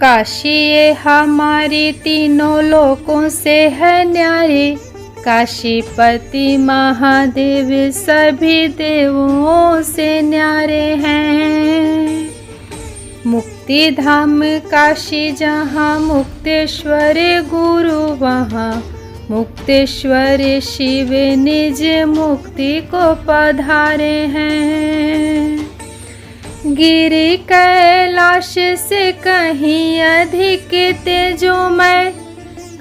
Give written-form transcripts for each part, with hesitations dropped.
काशी ये हमारी तीनों लोकों से है न्यारी। काशीपति महादेव सभी देवों से न्यारे हैं। मुक्ति धाम काशी जहाँ मुक्तेश्वर गुरु वहाँ मुक्तेश्वर शिव निज मुक्ति को पधारे हैं। गिरि कैलाश से कहीं अधिक तेजोमय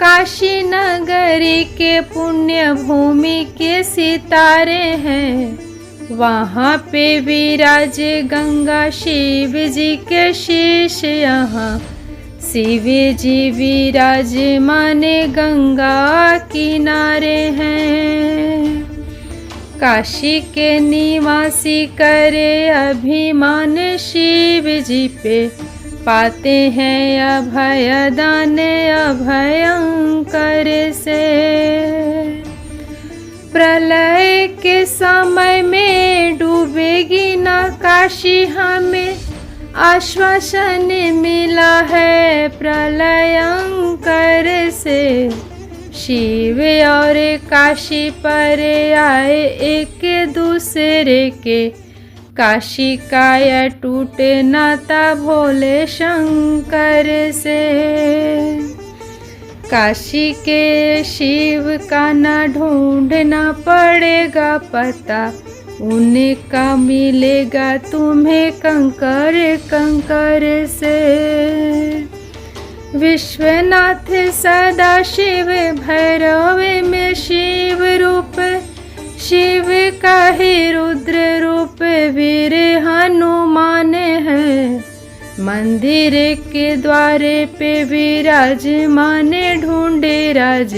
काशी नगरी के पुण्य भूमि के सितारे हैं। वहाँ पे विराज गंगा शिव जी के शीश, यहाँ शिव जी विराजमान गंगा किनारे हैं। काशी के निवासी करे अभिमान शिव जी पे पाते हैं अभय दान अभयंकर से। प्रलय के समय में डूबेगी न काशी, हमें आश्वासन मिला है प्रलयंकर से। शिव और काशी पर आए एक दूसरे के, काशी का यह टूटे नाता भोले शंकर से। काशी के शिव का ना ढूंढना पड़ेगा पता, उनका मिलेगा तुम्हें कंकर कंकर से। विश्वनाथ सदा शिव भैरव में शिव रूप, शिव का ही रुद्र रूप वीर हनुमान है। मंदिर के द्वारे पे विराजमान ढूंढे राज,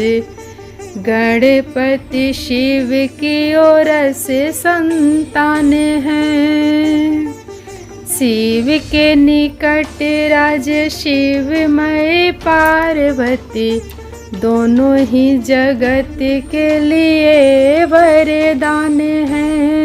गणपति शिव की ओर से संतान हैं। शिव के निकट राज शिवमय पार्वती, दोनों ही जगत के लिए वरदान हैं।